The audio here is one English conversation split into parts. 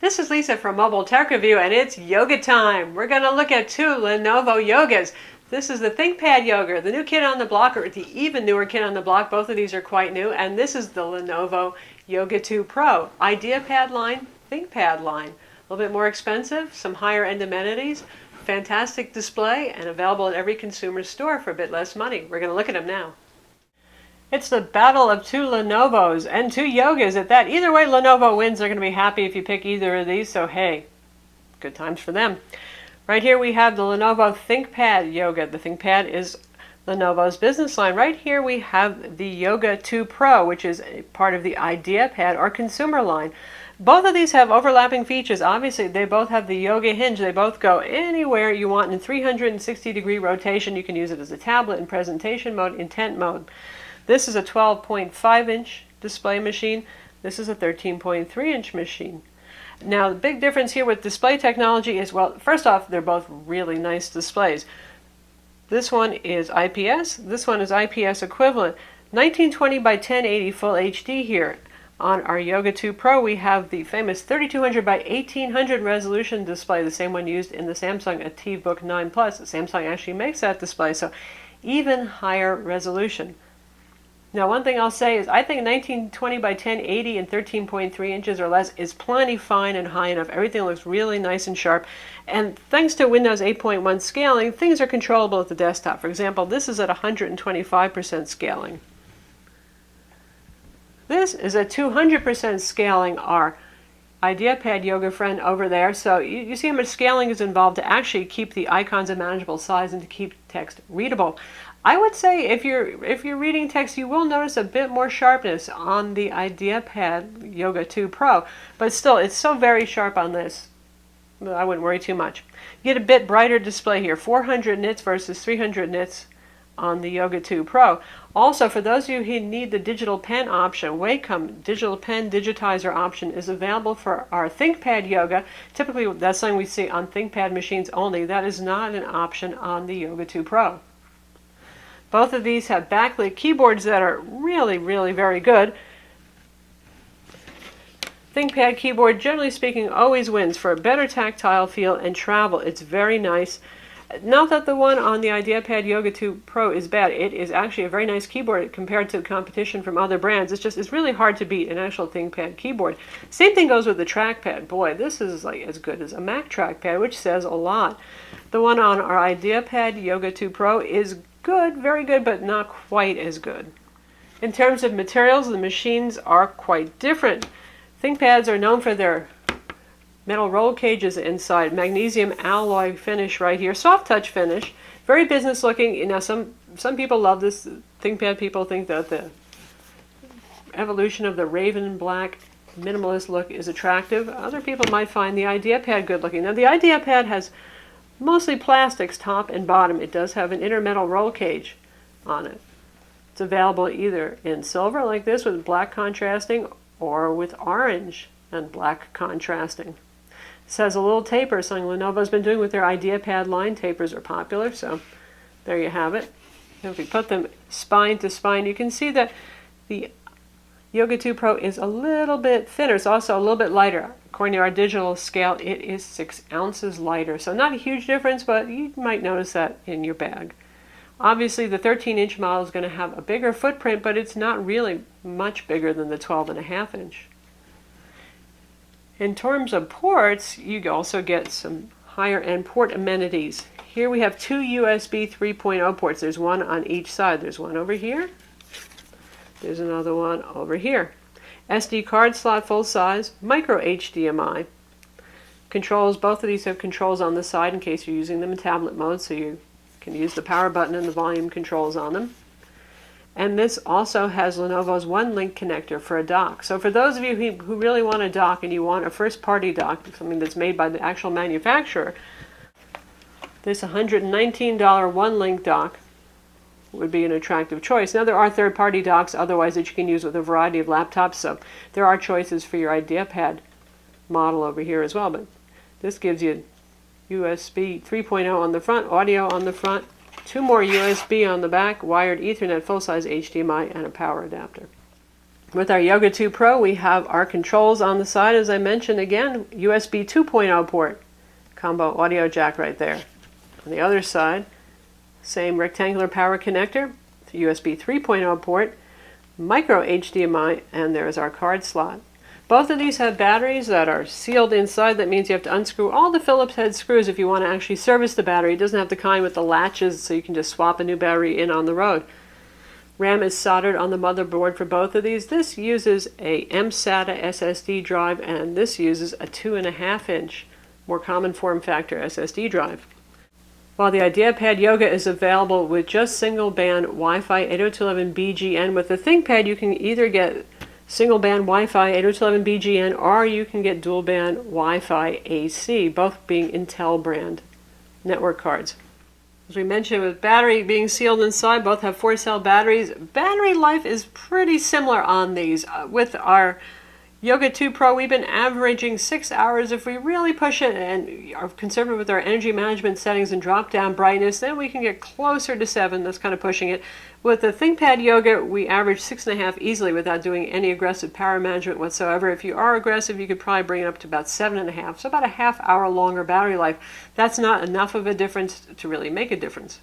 This is Lisa from Mobile Tech Review, and it's yoga time. We're going to look at two Lenovo Yogas. This is the ThinkPad Yoga, the new kid on the block, or the even newer kid on the block. Both of these are quite new. And this is the Lenovo Yoga 2 Pro. IdeaPad line, ThinkPad line. A little bit more expensive, some higher end amenities, fantastic display, and available at every consumer store for a bit less money. We're going to look at them now. It's the battle of two Lenovos and two Yogas at that. Either way, Lenovo wins. They're going to be happy if you pick either of these, so hey, good times for them. Right here we have the Lenovo ThinkPad Yoga. The ThinkPad is Lenovo's business line. Right here we have the Yoga 2 Pro, which is a part of the IdeaPad or consumer line. Both of these have overlapping features. Obviously, they both have the yoga hinge. They both go anywhere you want in 360-degree rotation. You can use it as a tablet in presentation mode, intent mode. This is a 12.5-inch display machine. This is a 13.3-inch machine. Now, the big difference here with display technology is, well, first off, they're both really nice displays. This one is IPS. This one is IPS equivalent. 1920 by 1080 Full HD here. On our Yoga 2 Pro, we have the famous 3200 by 1800 resolution display, the same one used in the Samsung ATIVbook 9 Plus. Samsung actually makes that display, so even higher resolution. Now, one thing I'll say is I think 1920 by 1080 and 13.3 inches or less is plenty fine and high enough. Everything looks really nice and sharp. And thanks to Windows 8.1 scaling, things are controllable at the desktop. For example, this is at 125% scaling. This is at 200% scaling, our IdeaPad Yoga friend over there. So you see how much scaling is involved to actually keep the icons a manageable size and to keep text readable. I would say if you're reading text, you will notice a bit more sharpness on the IdeaPad Yoga 2 Pro, but still, it's so very sharp on this. I wouldn't worry too much. You get a bit brighter display here, 400 nits versus 300 nits on the Yoga 2 Pro. Also, for those of you who need the digital pen option, Wacom digital pen digitizer option is available for our ThinkPad Yoga. Typically, that's something we see on ThinkPad machines only. That is not an option on the Yoga 2 Pro. Both of these have backlit keyboards that are really, really very good. ThinkPad keyboard, generally speaking, always wins for a better tactile feel and travel. It's very nice. Not that the one on the IdeaPad Yoga 2 Pro is bad. It is actually a very nice keyboard compared to the competition from other brands. It's really hard to beat an actual ThinkPad keyboard. Same thing goes with the trackpad. Boy, this is like as good as a Mac trackpad, which says a lot. The one on our IdeaPad Yoga 2 Pro is good, very good, but not quite as good. In terms of materials, the machines are quite different. ThinkPads are known for their metal roll cages inside, magnesium alloy finish right here, soft touch finish, very business looking. You know, some people love this. ThinkPad people think that the evolution of the raven black minimalist look is attractive. Other people might find the IdeaPad good looking. Now, the IdeaPad has mostly plastics, top and bottom. It does have an inner metal roll cage on it. It's available either in silver like this with black contrasting or with orange and black contrasting. This has a little taper, something Lenovo's been doing with their IdeaPad line. Tapers are popular, so there you have it. Now if we put them spine to spine, you can see that the Yoga 2 Pro is a little bit thinner. It's also a little bit lighter. According to our digital scale, it is 6 ounces lighter. So not a huge difference, but you might notice that in your bag. Obviously, the 13-inch model is going to have a bigger footprint, but it's not really much bigger than the 12.5-inch. In terms of ports, you also get some higher-end port amenities. Here we have two USB 3.0 ports. There's one on each side. There's one over here. There's another one over here. SD card slot full size, micro HDMI. Controls, both of these have controls on the side in case you're using them in tablet mode, so you can use the power button and the volume controls on them. And this also has Lenovo's OneLink connector for a dock. So for those of you who really want a dock and you want a first-party dock, something that's made by the actual manufacturer, this $119 OneLink dock would be an attractive choice. Now, there are third-party docks otherwise that you can use with a variety of laptops, so there are choices for your IdeaPad model over here as well, but this gives you USB 3.0 on the front, audio on the front, 2 more USB on the back, wired Ethernet, full-size HDMI, and a power adapter. With our Yoga 2 Pro, we have our controls on the side, as I mentioned again, USB 2.0 port, combo audio jack right there. On the other side, same rectangular power connector, USB 3.0 port, micro HDMI, and there's our card slot. Both of these have batteries that are sealed inside. That means you have to unscrew all the Phillips head screws if you want to actually service the battery. It doesn't have the kind with the latches, so you can just swap a new battery in on the road. RAM is soldered on the motherboard for both of these. This uses a mSATA SSD drive, and this uses a 2.5-inch, more common form factor SSD drive. While the IdeaPad Yoga is available with just single band Wi-Fi 802.11bgn, with the ThinkPad you can either get single band Wi-Fi 802.11bgn or you can get dual band Wi-Fi AC, both being Intel brand network cards. As we mentioned, with battery being sealed inside, both have 4-cell batteries. Battery life is pretty similar on these. With our Yoga 2 Pro, we've been averaging 6 hours. If we really push it and are conservative with our energy management settings and drop down brightness, then we can get closer to 7. That's kind of pushing it. With the ThinkPad Yoga, we average 6.5 easily without doing any aggressive power management whatsoever. If you are aggressive, you could probably bring it up to about 7.5, so about a half-hour longer battery life. That's not enough of a difference to really make a difference.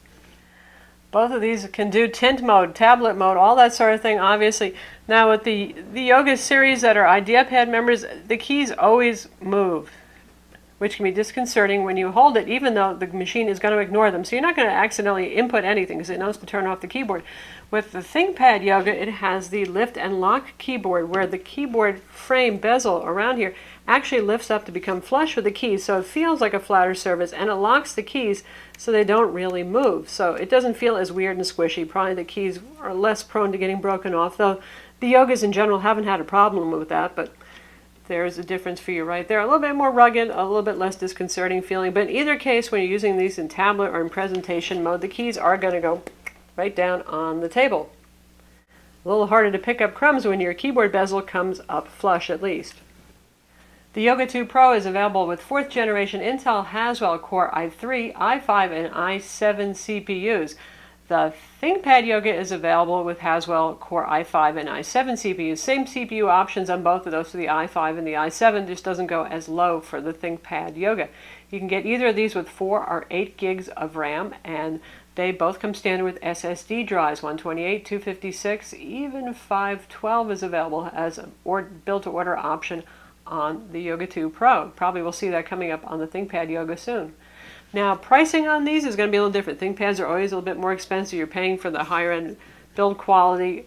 Both of these can do tint mode, tablet mode, all that sort of thing, obviously. Now with the Yoga series that are IdeaPad members, the keys always move, which can be disconcerting when you hold it, even though the machine is going to ignore them. So you're not going to accidentally input anything because it knows to turn off the keyboard. With the ThinkPad Yoga, it has the lift and lock keyboard where the keyboard frame bezel around here actually lifts up to become flush with the keys, so it feels like a flatter surface, and it locks the keys so they don't really move. So it doesn't feel as weird and squishy. Probably the keys are less prone to getting broken off, though the Yogas in general haven't had a problem with that, but there's a difference for you right there. A little bit more rugged, a little bit less disconcerting feeling, but in either case, when you're using these in tablet or in presentation mode, the keys are going to go right down on the table. A little harder to pick up crumbs when your keyboard bezel comes up flush, at least. The Yoga 2 Pro is available with 4th generation Intel Haswell Core i3, i5, and i7 CPUs. The ThinkPad Yoga is available with Haswell Core i5 and i7 CPUs. Same CPU options on both of those for the i5 and the i7, just doesn't go as low for the ThinkPad Yoga. You can get either of these with 4 or 8 gigs of RAM, and they both come standard with SSD drives, 128, 256, even 512 is available as a built-to-order option on the Yoga 2 Pro. Probably we'll see that coming up on the ThinkPad Yoga soon. Now, pricing on these is going to be a little different. ThinkPads are always a little bit more expensive. You're paying for the higher end build quality,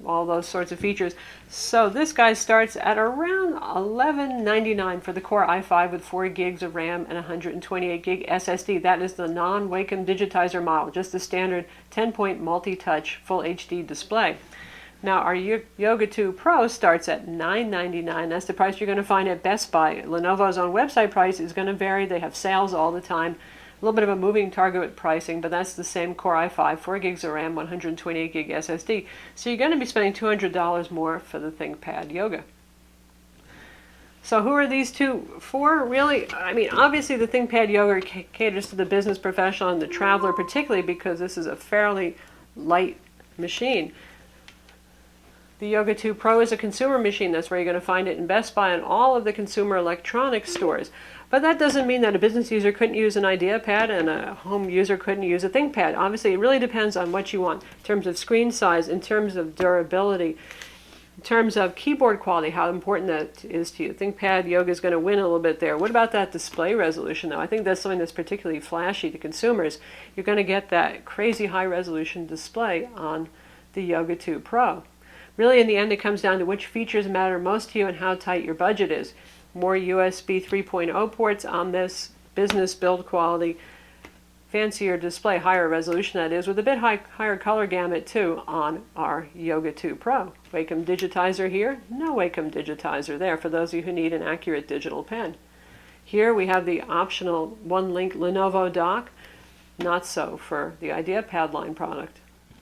all those sorts of features. So this guy starts at around $11.99 for the Core i5 with 4 gigs of RAM and 128 gig SSD. That is the non-Wacom digitizer model, just the standard 10-point multi-touch full HD display. Now our Yoga 2 Pro starts at $9.99. That's the price you're going to find at Best Buy. Lenovo's own website price is going to vary. They have sales all the time. A little bit of a moving target with pricing, but that's the same Core i5, 4 gigs of RAM, 128 gig SSD. So you're going to be spending $200 more for the ThinkPad Yoga. So who are these two for? Really, I mean, obviously the ThinkPad Yoga caters to the business professional and the traveler, particularly because this is a fairly light machine. The Yoga 2 Pro is a consumer machine. That's where you're going to find it in Best Buy and all of the consumer electronics stores. But that doesn't mean that a business user couldn't use an IdeaPad and a home user couldn't use a ThinkPad. Obviously, it really depends on what you want in terms of screen size, in terms of durability, in terms of keyboard quality, how important that is to you. ThinkPad Yoga is going to win a little bit there. What about that display resolution, though? I think that's something that's particularly flashy to consumers. You're going to get that crazy high resolution display on the Yoga 2 Pro. Really, in the end, it comes down to which features matter most to you and how tight your budget is. More USB 3.0 ports on this, business build quality, fancier display, higher resolution that is, with a bit higher color gamut too on our Yoga 2 Pro. Wacom digitizer here, no Wacom digitizer there for those of you who need an accurate digital pen. Here we have the optional one-link Lenovo dock, not so for the IdeaPad line product.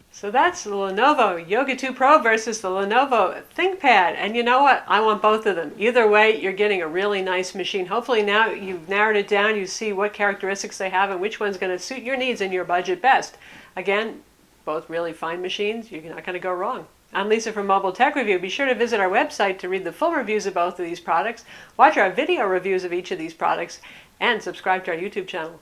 So that's the Lenovo Yoga 2 Pro versus the Lenovo ThinkPad. And you know what? I want both of them. Either way, you're getting a really nice machine. Hopefully now you've narrowed it down. You see what characteristics they have and which one's going to suit your needs and your budget best. Again, both really fine machines. You're not going to go wrong. I'm Lisa from Mobile Tech Review. Be sure to visit our website to read the full reviews of both of these products, watch our video reviews of each of these products, and subscribe to our YouTube channel.